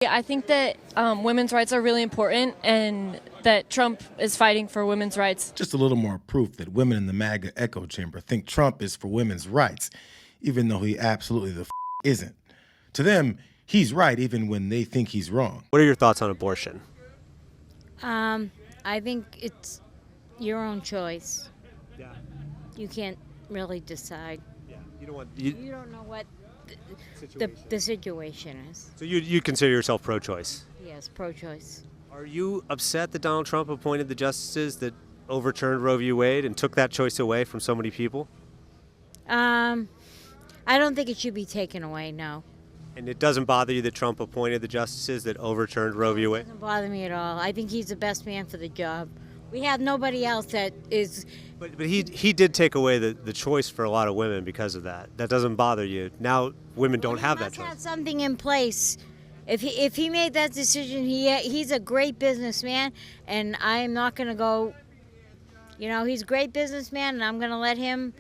Yeah, I think that women's rights are really important and that Trump is fighting for women's rights. Just a little more proof that women in the MAGA echo chamber think Trump is for women's rights, even though he absolutely isn't. To them, he's right even when they think he's wrong. What are your thoughts on abortion? I think it's your own choice. Yeah. You can't really decide. Yeah. You don't know what the situation is. So you consider yourself pro-choice? Yes, pro-choice. Are you upset that Donald Trump appointed the justices that overturned Roe v. Wade and took that choice away from so many people? I don't think it should be taken away, no. And it doesn't bother you that Trump appointed the justices that overturned Roe v. Wade? It doesn't bother me at all. I think he's the best man for the job. We have nobody else that is... But he did take away the choice for a lot of women because of that. That doesn't bother you. Now women don't have that choice. He must have something in place. If he made that decision, he's a great businessman, and I am not going to go... he's a great businessman, and I'm going to let him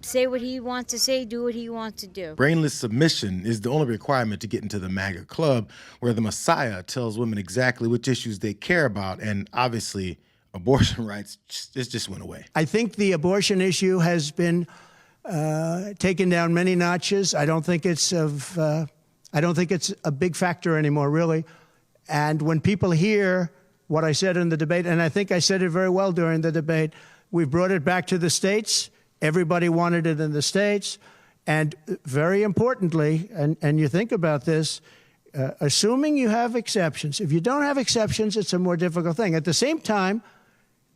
say what he wants to say, do what he wants to do. Brainless submission is the only requirement to get into the MAGA club, where the Messiah tells women exactly which issues they care about, and obviously abortion rights just went away. I think the abortion issue has been taken down many notches. I don't think it's a big factor anymore, really. And when people hear what I said in the debate, and I think I said it very well during the debate, we brought it back to the states. Everybody wanted it in the states. And very importantly, and you think about this, assuming you have exceptions. If you don't have exceptions, it's a more difficult thing. At the same time,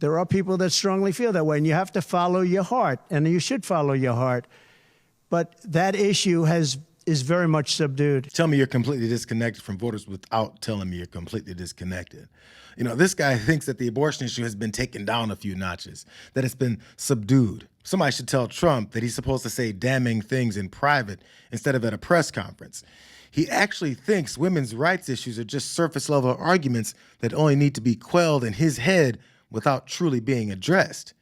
there are people that strongly feel that way, and you have to follow your heart, and you should follow your heart. But that issue is very much subdued. Tell me you're completely disconnected from voters without telling me you're completely disconnected. This guy thinks that the abortion issue has been taken down a few notches, that it's been subdued. Somebody should tell Trump that he's supposed to say damning things in private instead of at a press conference. He actually thinks women's rights issues are just surface-level arguments that only need to be quelled in his head without truly being addressed.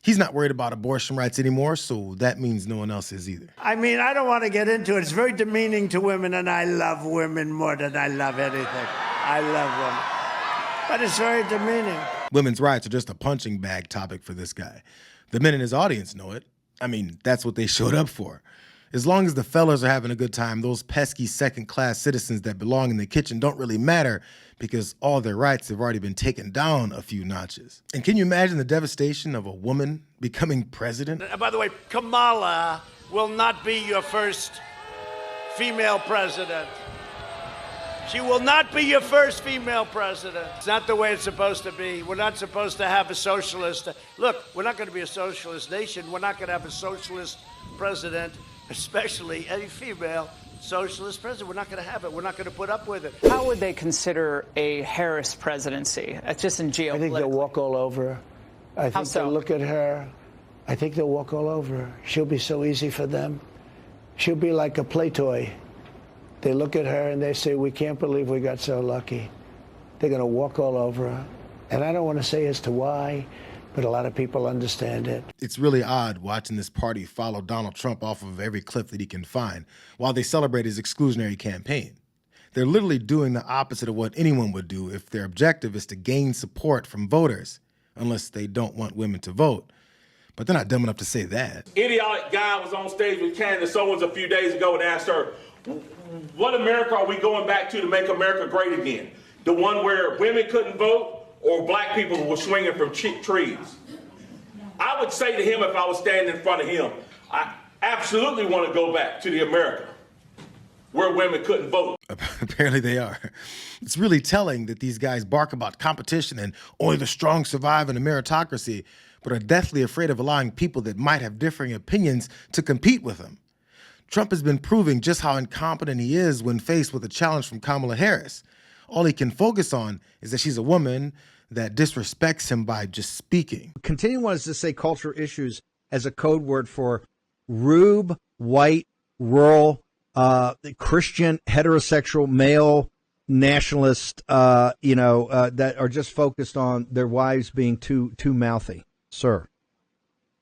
He's not worried about abortion rights anymore, so that means no one else is either. I mean, I don't want to get into it. It's very demeaning to women, and I love women more than I love anything. I love women. But it's very demeaning. Women's rights are just a punching bag topic for this guy. The men in his audience know it. I mean, that's what they showed up for. As long as the fellas are having a good time, those pesky second-class citizens that belong in the kitchen don't really matter because all their rights have already been taken down a few notches. And can you imagine the devastation of a woman becoming president? By the way, Kamala will not be your first female president. She will not be your first female president. It's not the way it's supposed to be. We're not supposed to have a socialist. Look, we're not going to be a socialist nation. We're not going to have a socialist president, especially any female socialist president. We're not going to have it. We're not going to put up with it. How would they consider a Harris presidency? Just in geopolitical. I think they'll walk all over her. I think so? they'll look at her. I think they'll walk all over her. She'll be so easy for them. She'll be like a play toy. They look at her and they say, we can't believe we got so lucky. They're going to walk all over her. And I don't want to say as to why, but a lot of people understand it. It's really odd watching this party follow Donald Trump off of every cliff that he can find while they celebrate his exclusionary campaign. They're literally doing the opposite of what anyone would do if their objective is to gain support from voters, unless they don't want women to vote. But they're not dumb enough to say that. Idiotic guy was on stage with Candace Owens a few days ago and asked her, what America are we going back to make America great again? The one where women couldn't vote or black people were swinging from trees? I would say to him if I was standing in front of him, I absolutely want to go back to the America where women couldn't vote. Apparently they are. It's really telling that these guys bark about competition and only the strong survive in a meritocracy, but are deathly afraid of allowing people that might have differing opinions to compete with them. Trump has been proving just how incompetent he is when faced with a challenge from Kamala Harris. All he can focus on is that she's a woman that disrespects him by just speaking. Continuing wants to say cultural issues as a code word for rube, white, rural, Christian, heterosexual, male, nationalist, that are just focused on their wives being too mouthy, sir.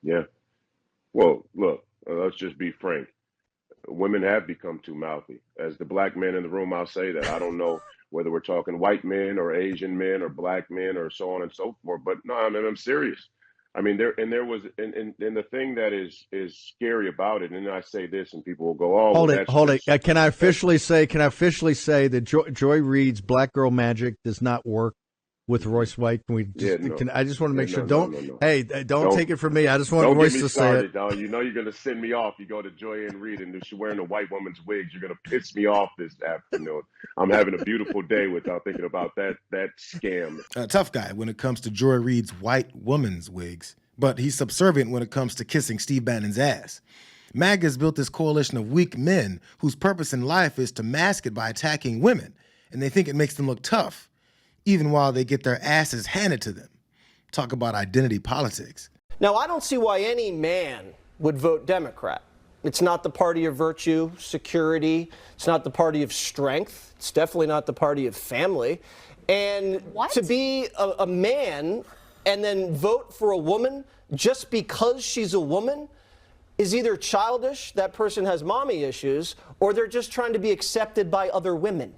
Yeah. Well, look, let's just be frank. women have become too mouthy. As the black men in the room, I'll say that. I don't know whether we're talking white men or Asian men or black men or so on and so forth. But no, I mean, I'm serious. I mean, there was, and the thing that is scary about it, and I say this, and people will go, "Oh, Hold well, it, that's hold it. just, Can I officially say that Joy Reid's Black Girl Magic does not work with Royce White? Can we just? Yeah, no. I just want to make sure. No. Hey, don't take it from me. I just want Don't Royce get me to say started, it. dog. You know you're gonna send me off. You go to Joyanne Reid and she's wearing a white woman's wigs. You're gonna piss me off this afternoon. I'm having a beautiful day without thinking about that scam. A tough guy when it comes to Joy Reid's white woman's wigs, but he's subservient when it comes to kissing Steve Bannon's ass. MAGA has built this coalition of weak men whose purpose in life is to mask it by attacking women, and they think it makes them look tough, even while they get their asses handed to them. Talk about identity politics. Now, I don't see why any man would vote Democrat. It's not the party of virtue, security. It's not the party of strength. It's definitely not the party of family. And to be a man and then vote for a woman just because she's a woman is either childish, that person has mommy issues, or they're just trying to be accepted by other women.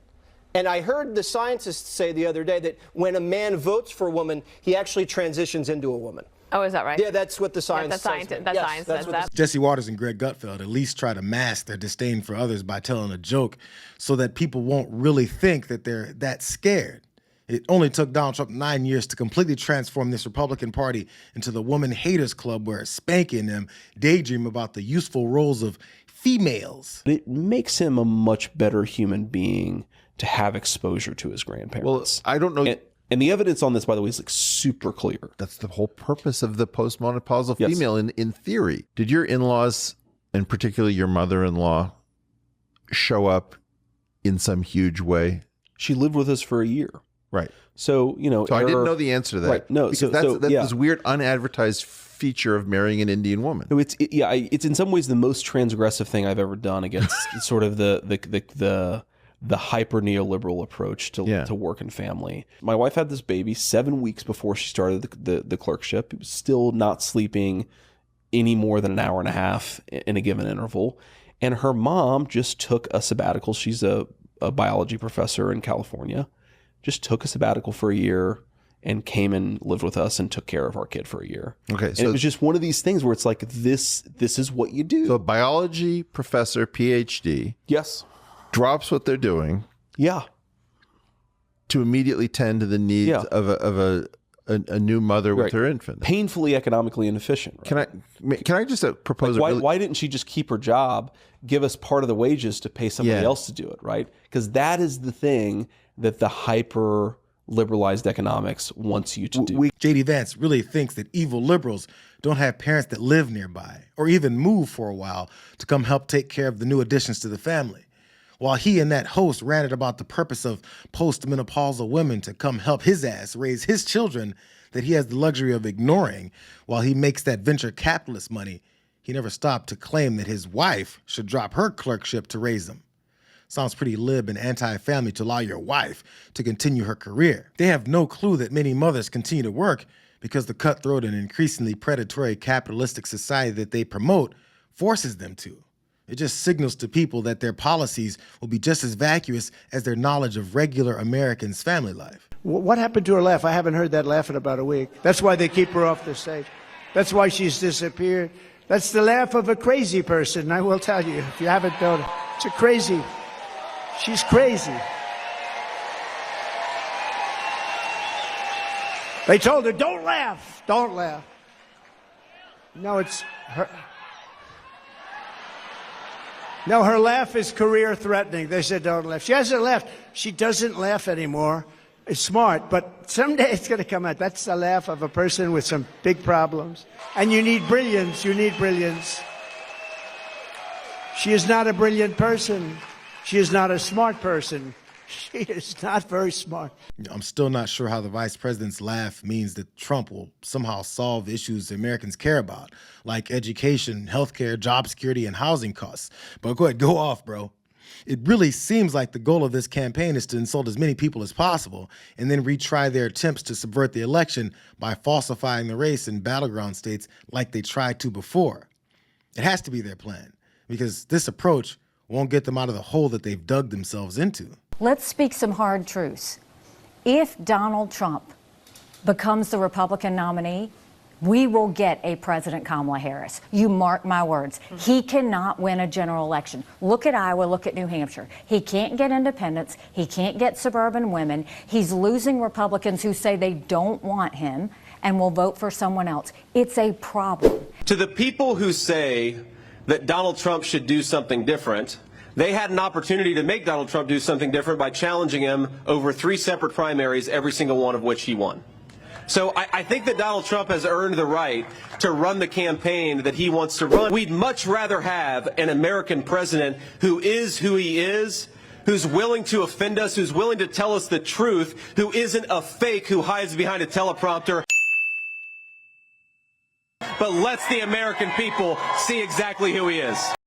And I heard the scientists say the other day that when a man votes for a woman, he actually transitions into a woman. Oh, is that right? Yeah, that's what the science says. Science says that. Jesse Waters and Greg Gutfeld at least try to mask their disdain for others by telling a joke so that people won't really think that they're that scared. It only took Donald Trump 9 years to completely transform this Republican Party into the woman haters club where Spanky and them daydream about the useful roles of females. It makes him a much better human being to have exposure to his grandparents. Well, I don't know. And the evidence on this, by the way, is like super clear. That's the whole purpose of the postmenopausal female in theory. Did your in-laws, and particularly your mother-in-law, show up in some huge way? She lived with us for a year. Right. So, So I didn't know the answer to that. Right. No. Because that's this weird unadvertised feature of marrying an Indian woman. No, it's in some ways the most transgressive thing I've ever done against sort of the hyper neoliberal approach to work and family. My wife had this baby 7 weeks before she started the clerkship. It was still not sleeping any more than an hour and a half in a given interval. And her mom just took a sabbatical. She's a biology professor in California. Just took a sabbatical for a year and came and lived with us and took care of our kid for a year. Okay, and it was just one of these things where it's like, this is what you do. So a biology professor, PhD. Yes. Drops what they're doing. Yeah. To immediately tend to the needs of a new mother with her infant. Painfully economically inefficient. Right? Can I just propose? Like why didn't she just keep her job, give us part of the wages to pay somebody else to do it, right? Because that is the thing that the hyper liberalized economics wants you to do. J.D. Vance really thinks that evil liberals don't have parents that live nearby or even move for a while to come help take care of the new additions to the family. While he and that host ranted about the purpose of postmenopausal women to come help his ass raise his children that he has the luxury of ignoring while he makes that venture capitalist money, he never stopped to claim that his wife should drop her clerkship to raise them. Sounds pretty lib and anti-family to allow your wife to continue her career. They have no clue that many mothers continue to work because the cutthroat and increasingly predatory capitalistic society that they promote forces them to. It just signals to people that their policies will be just as vacuous as their knowledge of regular Americans' family life. What happened to her laugh? I haven't heard that laugh in about a week. That's why they keep her off the stage. That's why she's disappeared. That's the laugh of a crazy person, I will tell you, if you haven't known it. It's a crazy. She's crazy. They told her, don't laugh, don't laugh. No, it's her. No, her laugh is career threatening. They said don't laugh. She hasn't laughed. She doesn't laugh anymore. It's smart, but someday it's going to come out. That's the laugh of a person with some big problems. And you need brilliance. You need brilliance. She is not a brilliant person. She is not a smart person. She is not very smart. I'm still not sure how the vice president's laugh means that Trump will somehow solve issues Americans care about, like education, healthcare, job security, and housing costs. But go ahead, go off, bro. It really seems like the goal of this campaign is to insult as many people as possible and then retry their attempts to subvert the election by falsifying the race in battleground states like they tried to before. It has to be their plan. because this approach won't get them out of the hole that they've dug themselves into. Let's speak some hard truths. If Donald Trump becomes the Republican nominee, we will get a President Kamala Harris. You mark my words. He cannot win a general election. Look at Iowa, look at New Hampshire. He can't get independents. He can't get suburban women. He's losing Republicans who say they don't want him and will vote for someone else. It's a problem. To the people who say that Donald Trump should do something different, they had an opportunity to make Donald Trump do something different by challenging him over 3 separate primaries, every single one of which he won. So I think that Donald Trump has earned the right to run the campaign that he wants to run. We'd much rather have an American president who is who he is, who's willing to offend us, who's willing to tell us the truth, who isn't a fake who hides behind a teleprompter, but lets the American people see exactly who he is.